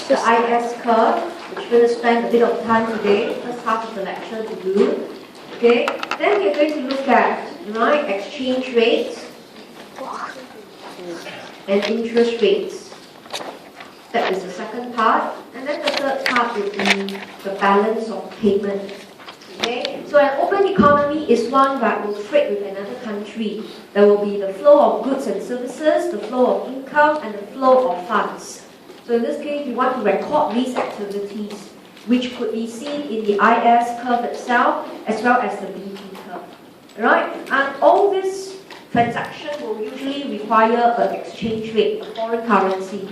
the IS curve, which we're going to spend a bit of time today, first half of the lecture to do. Okay, then we're going to look at exchange rates and interest rates. That is the second part. And then the third part would be the balance of payment. Okay, so an open economy is one that will trade with another country. There will be the flow of goods and services, the flow of income, and the flow of funds. So in this case, we want to record these activities, which could be seen in the IS curve itself, as well as the BP curve. Right? And all this transaction will usually require an exchange rate, a foreign currency.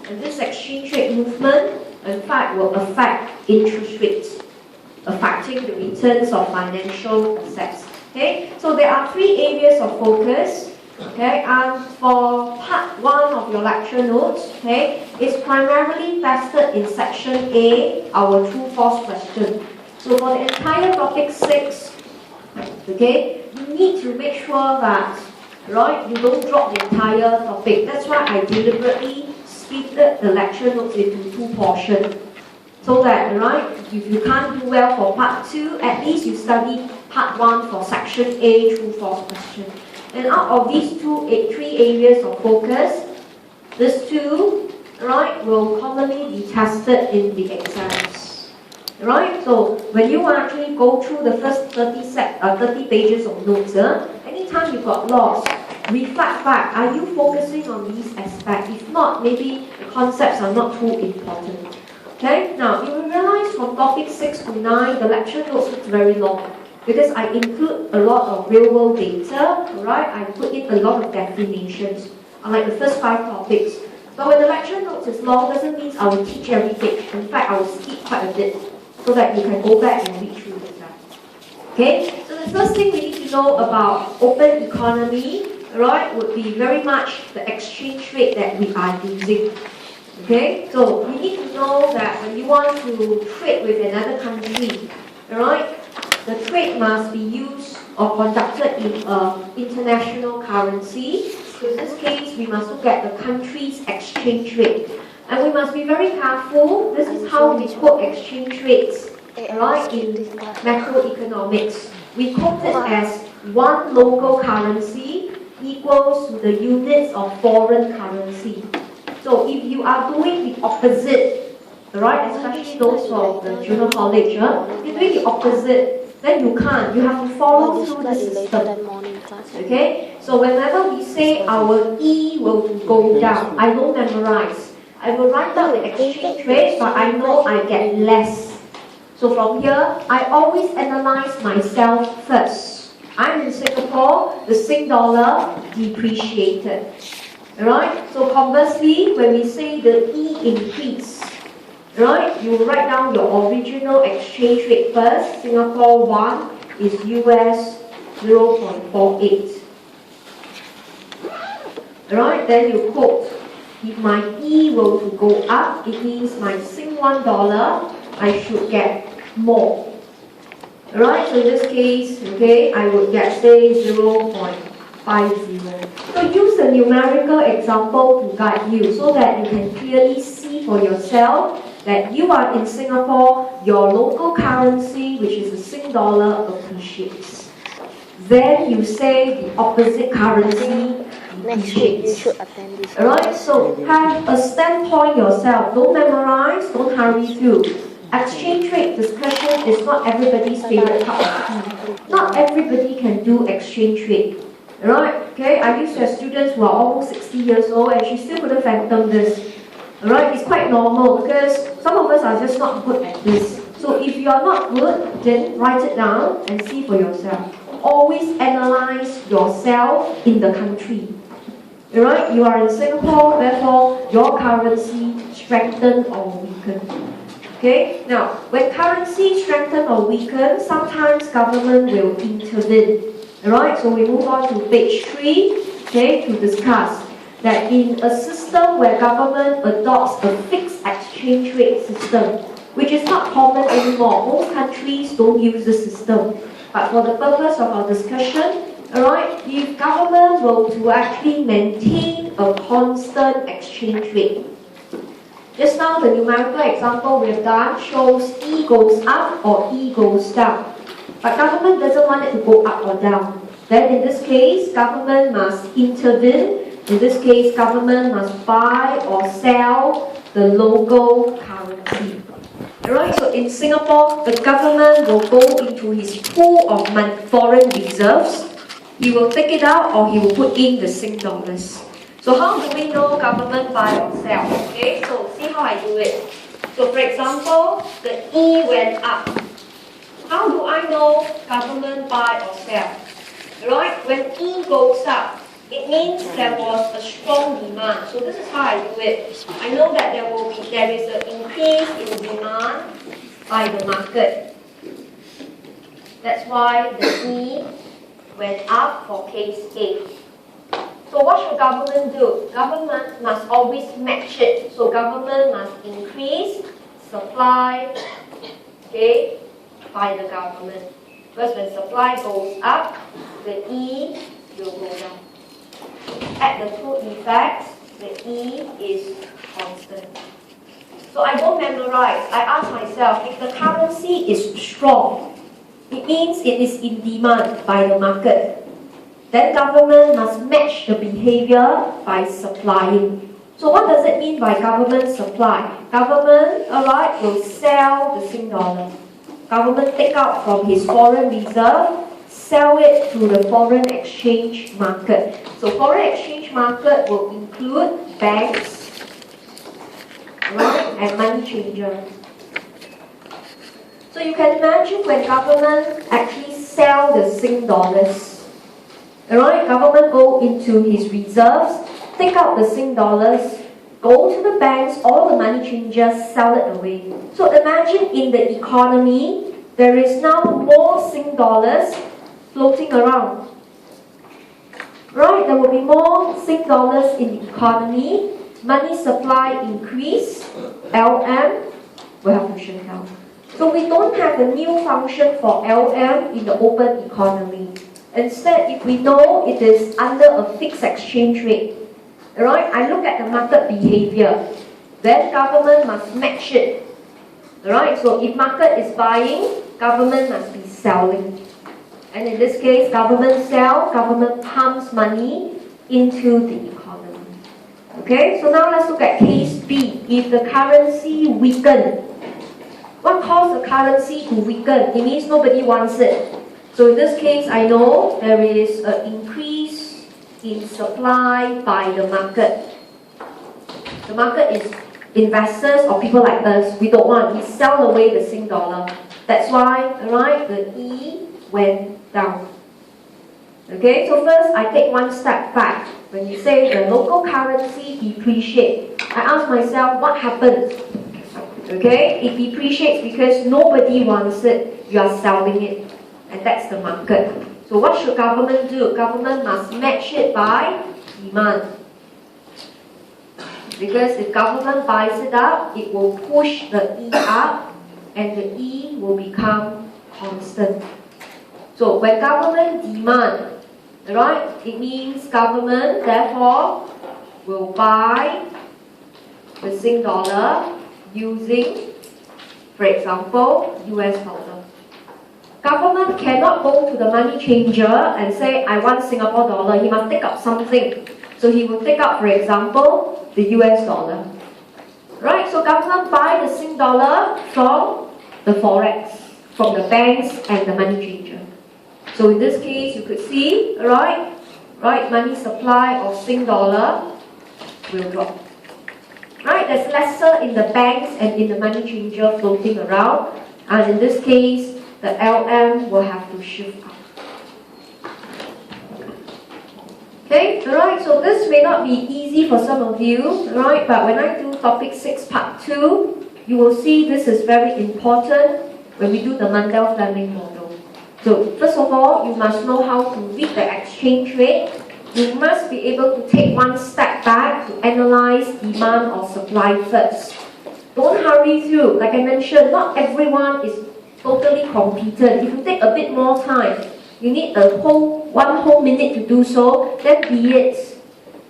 And this exchange rate movement, in fact, will affect interest rates, affecting the returns of financial assets. Okay, so there are three areas of focus. Okay, and for part one of your lecture notes, okay, it's primarily tested in section A, our true/false question. So for the entire topic 6, okay, you need to make sure that you don't drop the entire topic. That's why I deliberately split the lecture notes into 2 portions. So that, if you can't do well for part 2, at least you study part 1 for section A, true/false question. And out of these 3 areas of focus, these 2, will commonly be tested in the exams. So when you actually go through the first 30 pages of notes, anytime you got lost, reflect back. Are you focusing on these aspects? If not, maybe the concepts are not too important. Okay, now you will realize from topic 6 to 9, the lecture notes look very long because I include a lot of real-world data, I put in a lot of definitions, unlike the first 5 topics. But when the lecture notes is long, doesn't mean I will teach every page. In fact, I will skip quite a bit so that you can go back and read through it. Okay, so the first thing we need to know about open economy, would be very much the exchange rate that we are using. Okay, so we need to know that when you want to trade with another country, the trade must be used or conducted in an international currency. So in this case, we must look at the country's exchange rate. And we must be very careful. This is how we quote exchange rates in macroeconomics. We quote it as one local currency equals to the units of foreign currency. So if you are doing the opposite, especially those from the junior college, you're doing the opposite, then you can't. You have to follow through the system. Okay? So whenever we say our E will go down, I don't memorize. I will write down the exchange rate, but I know I get less. So from here, I always analyze myself first. I'm in Singapore, the Sing dollar depreciated. Alright, so conversely, when we say the E increase, you write down your original exchange rate first. Singapore 1 is US 0.48. Then you quote, if my E were to go up, it means my Sing $1, I should get more. So in this case, I would get, say, 0.50. So use a numerical example to guide you so that you can clearly see for yourself that you are in Singapore, your local currency, which is the Sing dollar, appreciates. Then you say the opposite currency depreciates. So have a standpoint yourself. Don't memorize, don't hurry through. Exchange rate discussion is not everybody's favorite cup of tea. Not everybody can do exchange rate. I used to have students who are almost 60 years old and she still couldn't fathom this. It's quite normal because some of us are just not good at this. So if you are not good, then write it down and see for yourself. Always analyze yourself in the country. You are in Singapore, therefore your currency strengthen or weaken. Okay, now when currency strengthen or weaken, sometimes government will intervene. So we move on to page 3, to discuss that in a system where government adopts a fixed exchange rate system, which is not common anymore. Most countries don't use the system. But for the purpose of our discussion, if government were to actually maintain a constant exchange rate, Just now, the numerical example we've done shows E goes up or E goes down. But government doesn't want it to go up or down. Then in this case, government must intervene. In this case, government must buy or sell the local currency. Alright, so in Singapore, the government will go into his pool of foreign reserves. He will take it out or he will put in the Sing dollars. So how do we know government buy or sell? Okay, so see how I do it. So for example, the E went up. How do I know government buy or sell? Right? When E goes up, it means there was a strong demand. So this is how I do it. I know that there is an increase in demand by the market. That's why the E went up for case A. So what should government do? Government must always match it. So government must increase supply, okay, by the government. Because when supply goes up, the E will go down. At the two effects, the E is constant. So I don't memorize. I ask myself, if the currency is strong, it means it is in demand by the market. Then government must match the behavior by supplying. So what does it mean by government supply? Government, alright, will sell the Sing dollar. Government take out from his foreign reserve, sell it to the foreign exchange market. So foreign exchange market will include banks, right, and money changer. So you can imagine when government actually sell the Sing dollars. Alright, government go into his reserves, take out the Sing dollars, go to the banks, all the money changers, sell it away. So imagine in the economy, there is now more Sing dollars floating around. Right, there will be more Sing dollars in the economy, money supply increase, LM will have to shut down. So we don't have a new function for LM in the open economy. Instead, if we know it is under a fixed exchange rate, alright, I look at the market behavior. Then government must match it. Alright, so if market is buying, government must be selling. And in this case, government sell, government pumps money into the economy. Okay, so now let's look at case B. If the currency weaken, what caused the currency to weaken? It means nobody wants it. So in this case, I know there is an increase in supply by the market. The market is investors or people like us. We don't want. We sell away the Sing dollar. That's why, right, the E went down. Okay, so first I take one step back. When you say the local currency depreciate, I ask myself, what happened? Okay, it depreciates because nobody wants it. You are selling it. And that's the market. So what should government do? Government must match it by demand. Because if government buys it up, it will push the E up and the E will become constant. So when government demand, right, it means government therefore will buy the Sing dollar using, for example, US dollar. Government cannot go to the money changer and say, I want Singapore dollar. He must take up something. So he will take up, for example, the US dollar. Right? So government buy the Sing dollar from the forex, from the banks and the money changer. So in this case, you could see, right, money supply of Sing dollar will drop. Right? There's lesser in the banks and in the money changer floating around. And in this case, the LM will have to shift up. Okay, alright, so this may not be easy for some of you, right? But when I do topic 6 part 2, you will see this is very important when we do the Mundell-Fleming model. So first of all, you must know how to read the exchange rate. You must be able to take one step back to analyze demand or supply first. Don't hurry through. Like I mentioned, not everyone is totally competent. If you take a bit more time, you need one whole minute to do so, then be it.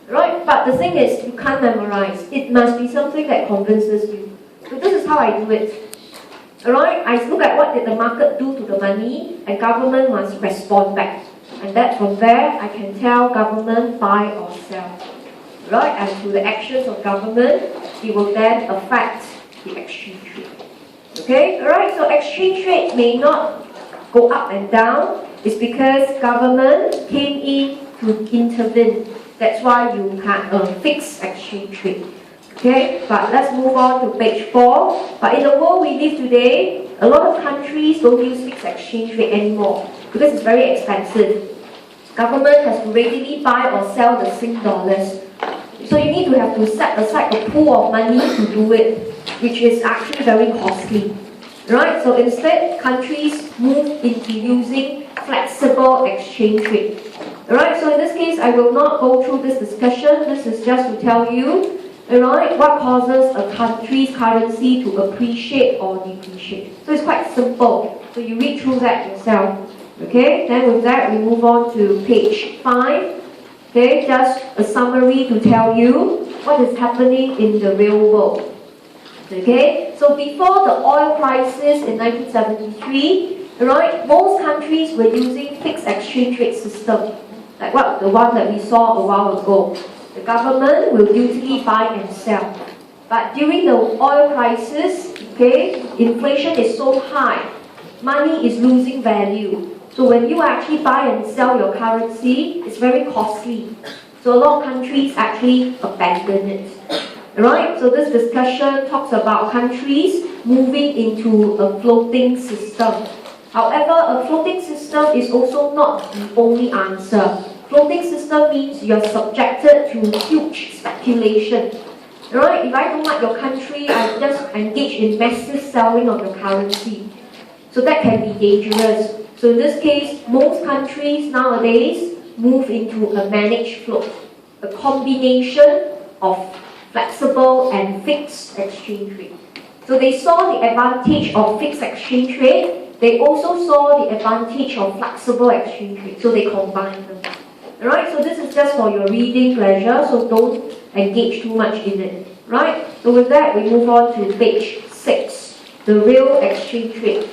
Right? But the thing is, you can't memorize. It must be something that convinces you. So this is how I do it. Alright? I look at what did the market do to the money, and government must respond back. And that from there, I can tell government buy or sell. Right? And through the actions of government, it will then affect the exchange rate. Okay? Alright? So exchange rate may not go up and down. It's because government came in to intervene. That's why you have a fixed exchange rate. Okay, but let's move on to page 4. But in the world we live today, a lot of countries don't use fixed exchange rate anymore because it's very expensive. Government has to readily buy or sell the Sing dollars. So you need to have to set aside a pool of money to do it, which is actually very costly. Right? So instead, countries move into using flexible exchange rate. Alright, so in this case, I will not go through this discussion. This is just to tell you, alright, what causes a country's currency to appreciate or depreciate. So it's quite simple. So you read through that yourself. Okay, then with that, we move on to page 5. Okay, just a summary to tell you what is happening in the real world. Okay, so before the oil crisis in 1973, right, most countries were using fixed exchange rate system, like the one that we saw a while ago. The government will usually buy and sell. But during the oil crisis, okay, inflation is so high, money is losing value. So when you actually buy and sell your currency, it's very costly. So a lot of countries actually abandon it. Right? So this discussion talks about countries moving into a floating system. However, a floating system is also not the only answer. Floating system means you're subjected to huge speculation. Right? If I don't like your country, I just engage in massive selling of your currency. So that can be dangerous. So in this case, most countries nowadays move into a managed float, a combination of flexible and fixed exchange rate. So they saw the advantage of fixed exchange rate. They also saw the advantage of flexible exchange rate. So they combined them. Alright, so this is just for your reading pleasure, so don't engage too much in it. Right? So with that, we move on to page 6, the real exchange rate.